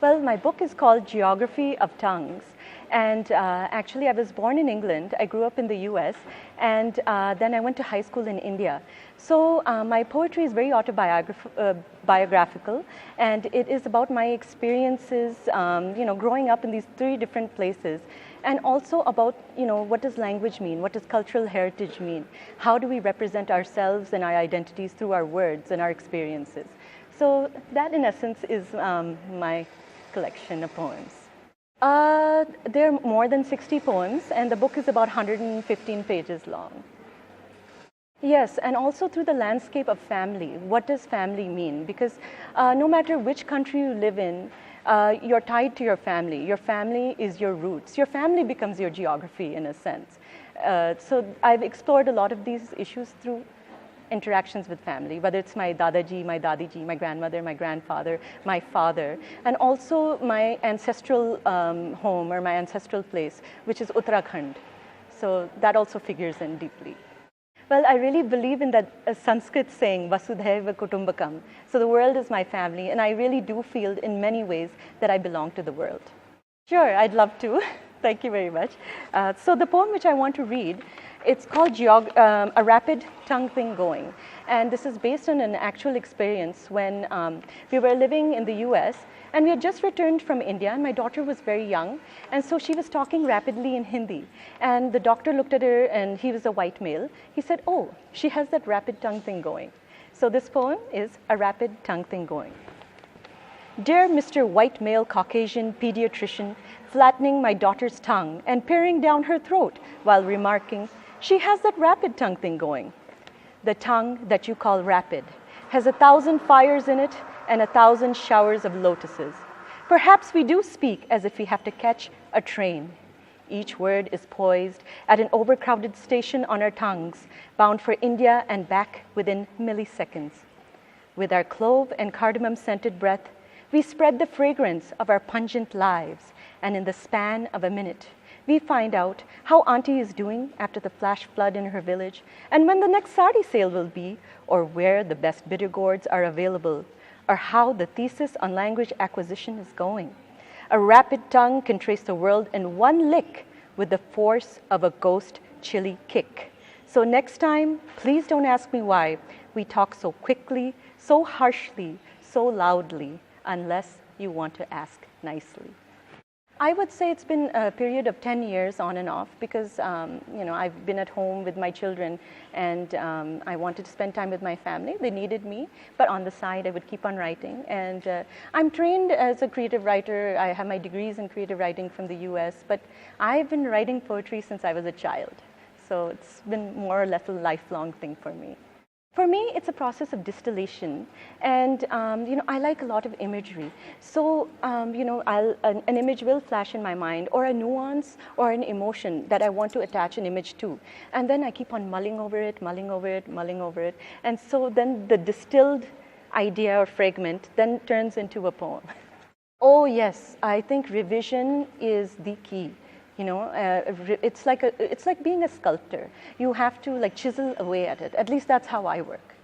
Well, my book is called Geography of Tongues. And actually, I was born in England. I grew up in the US. And then I went to high school in India. So my poetry is very biographical. And it is about my experiences, growing up in these three different places. And also about, what does language mean? What does cultural heritage mean? How do we represent ourselves and our identities through our words and our experiences? So that, in essence, is my collection of poems. There are more than 60 poems, and the book is about 115 pages long. Yes, and also through the landscape of family. What does family mean? Because no matter which country you live in, you're tied to your family. Your family is your roots. Your family becomes your geography, in a sense. So I've explored a lot of these issues through interactions with family, whether it's my dadaji, my dadiji, my grandmother, my grandfather, my father, and also my ancestral home or my ancestral place, which is Uttarakhand. So that also figures in deeply. Well, I really believe in that Sanskrit saying, Vasudhaiva Kutumbakam. So the world is my family, and I really do feel in many ways that I belong to the world. Sure, I'd love to. Thank you very much. So the poem which I want to read, it's called A Rapid Tongue Thing Going. And this is based on an actual experience when we were living in the US, and we had just returned from India, and my daughter was very young, and so she was talking rapidly in Hindi. And the doctor looked at her, and he was a white male. He said, "Oh, she has that rapid tongue thing going." So this poem is A Rapid Tongue Thing Going. Dear Mr. White Male Caucasian Pediatrician, flattening my daughter's tongue and peering down her throat while remarking, "She has that rapid tongue thing going." The tongue that you call rapid has 1,000 fires in it and 1,000 showers of lotuses. Perhaps we do speak as if we have to catch a train. Each word is poised at an overcrowded station on our tongues, bound for India and back within milliseconds. With our clove and cardamom-scented breath, we spread the fragrance of our pungent lives, and in the span of a minute, we find out how Auntie is doing after the flash flood in her village, and when the next sari sale will be, or where the best bitter gourds are available, or how the thesis on language acquisition is going. A rapid tongue can trace the world in one lick with the force of a ghost chili kick. So next time, please don't ask me why we talk so quickly, so harshly, so loudly, unless you want to ask nicely. I would say it's been a period of 10 years on and off because, I've been at home with my children and I wanted to spend time with my family. They needed me, but on the side, I would keep on writing. And I'm trained as a creative writer. I have my degrees in creative writing from the US, but I've been writing poetry since I was a child. So it's been more or less a lifelong thing for me. For me, it's a process of distillation, and I like a lot of imagery. So an image will flash in my mind, or a nuance, or an emotion that I want to attach an image to, and then I keep on mulling over it, and so then the distilled idea or fragment then turns into a poem. Oh yes, I think revision is the key. It's like being a sculptor. You have to chisel away at it. At least that's how I work.